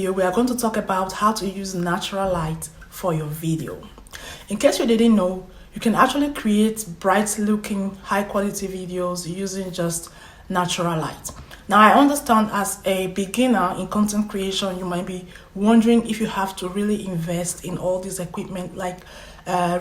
We are going to talk about how to use natural light for your video. In case you didn't know, you can actually create bright looking high quality videos using just natural light. Now I understand as a beginner in content creation, you might be wondering if you have to really invest in all this equipment like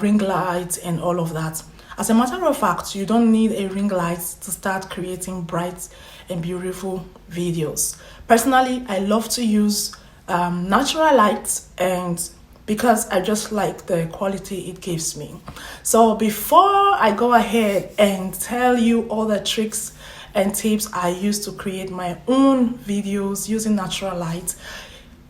ring lights and all of that. As a matter of fact, you don't need a ring light to start creating bright and beautiful videos. Personally, I love to use natural light, and because I just like the quality it gives me. So before I go ahead and tell you all the tricks and tips I use to create my own videos using natural light,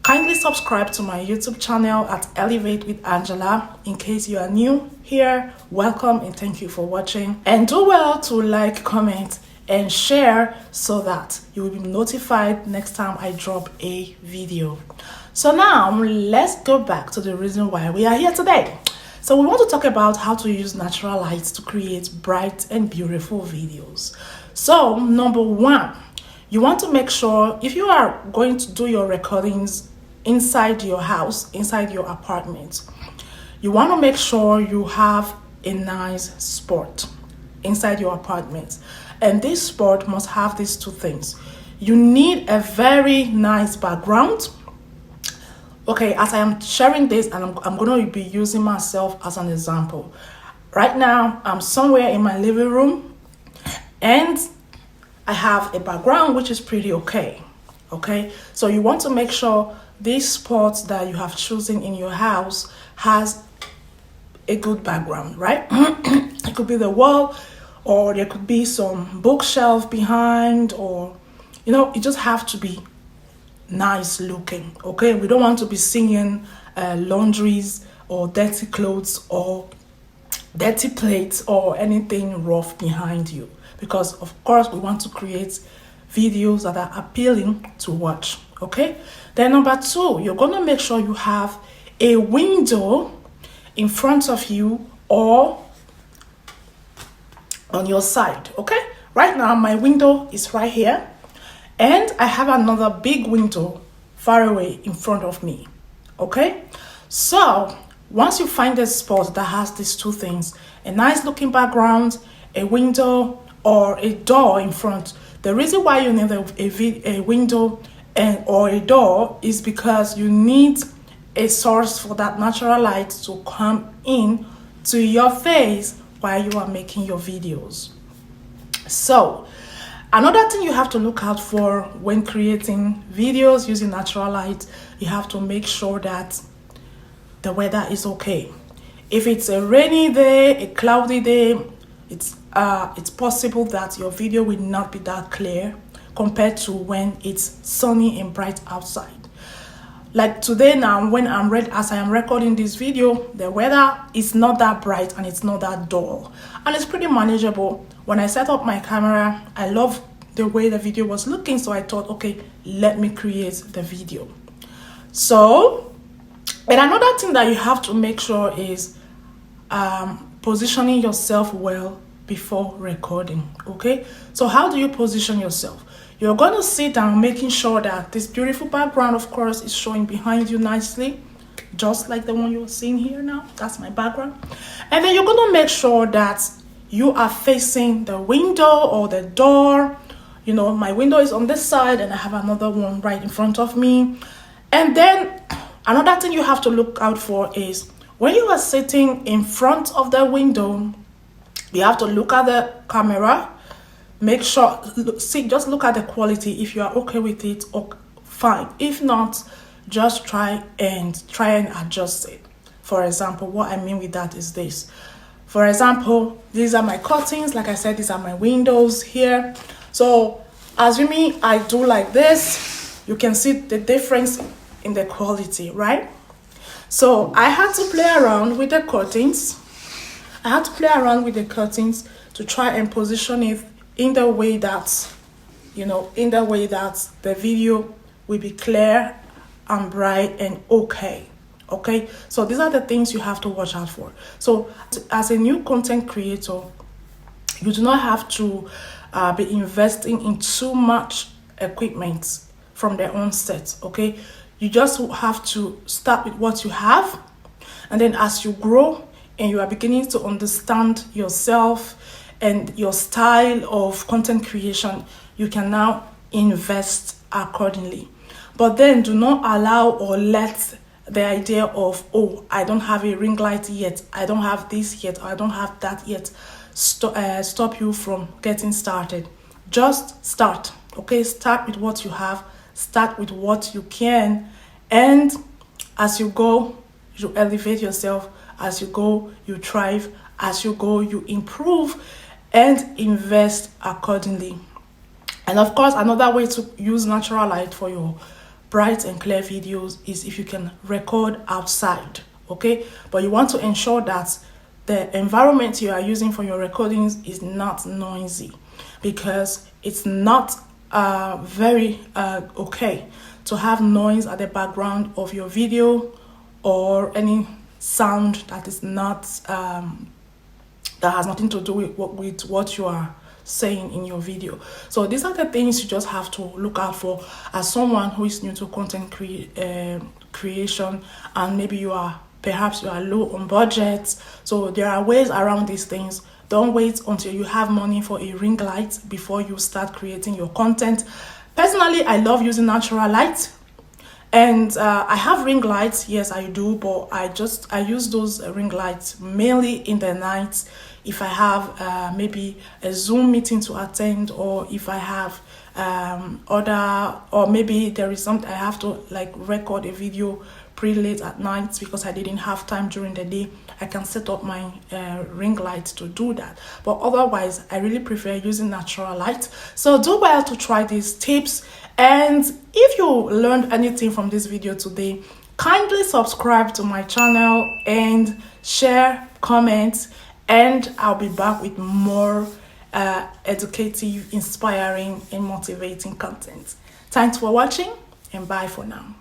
kindly subscribe to my YouTube channel at Elevate with Angela. In case you are new here, welcome and thank you for watching. And do well to like, comment, and share so that you will be notified next time I drop a video. So now let's go back to the reason why we are here today. So we want to talk about how to use natural lights to create bright and beautiful videos. So number one, you want to make sure if you are going to do your recordings inside your house, inside your apartment, you want to make sure you have a nice spot inside your apartment. And this spot must have these two things. You need a very nice background. Okay, as I am sharing this, and I'm going to be using myself as an example. Right now, I'm somewhere in my living room, and I have a background which is pretty okay. Okay, so you want to make sure this spot that you have chosen in your house has a good background, right? It could be the wall, or there could be some bookshelf behind, or you just have to be nice looking. Okay, we don't want to be seeing laundries or dirty clothes or dirty plates or anything rough behind you, because of course we want to create videos that are appealing to watch. Okay, then number two, you're going to make sure you have a window in front of you or on your side. Okay, right now my window is right here, and I have another big window far away in front of me. Okay, so once you find a spot that has these two things, a nice looking background, a window or a door in front, the reason why you need a window or a door is because you need a source for that natural light to come in to your face while you are making your videos. So another thing you have to look out for when creating videos using natural light, you have to make sure that the weather is okay. If it's a rainy day, a cloudy day, it's possible that your video will not be that clear compared to when it's sunny and bright outside. Like today now, when as I am recording this video, the weather is not that bright and it's not that dull, and it's pretty manageable. When I set up my camera, I love the way the video was looking, so I thought, okay, let me create the video. So, and another thing that you have to make sure is positioning yourself well before recording. Okay, so how do you position yourself? You're going to sit down, making sure that this beautiful background, of course, is showing behind you nicely, just like the one you're seeing here now. That's my background. And then you're going to make sure that you are facing the window or the door. My window is on this side and I have another one right in front of me. And then another thing you have to look out for is when you are sitting in front of the window, you have to look at the camera. Make sure, just look at the quality. If you are okay with it, okay, fine. If not, just try and adjust it. For example, what I mean with that is this. For example, these are my curtains. Like I said, these are my windows here. So assuming I do like this, you can see the difference in the quality, right? So I had to play around with the curtains. To try and position it in the way that, the video will be clear and bright and okay. Okay, so these are the things you have to watch out for. So as a new content creator, you do not have to be investing in too much equipment from their own set. Okay, You just have to start with what you have, and then as you grow and you are beginning to understand yourself and your style of content creation, you can now invest accordingly. But then do not allow or let the idea of, oh, I don't have a ring light yet, I don't have this yet, I don't have that yet, stop you from getting started. Just start, okay? Start with what you have, start with what you can, and as you go, you elevate yourself. As you go, you thrive. As you go, you improve and invest accordingly. And of course, another way to use natural light for your bright and clear videos is if you can record outside, okay? But you want to ensure that the environment you are using for your recordings is not noisy, because it's not very okay to have noise at the background of your video, or any sound that is not that has nothing to do with what you are saying in your video. So these are the things you just have to look out for as someone who is new to content creation, and maybe perhaps you are low on budget. So there are ways around these things. Don't wait until you have money for a ring light before you start creating your content. Personally, I love using natural light. And I have ring lights, yes I do, but I use those ring lights mainly in the night if I have maybe a Zoom meeting to attend, or if I have or maybe there is something I have to like record a video pretty late at night because I didn't have time during the day. I can set up my ring light to do that, but otherwise I really prefer using natural light. So do well to try these tips, and if you learned anything from this video today, kindly subscribe to my channel and share, comment, and I'll be back with more educative, inspiring, and motivating content. Thanks for watching, and bye for now.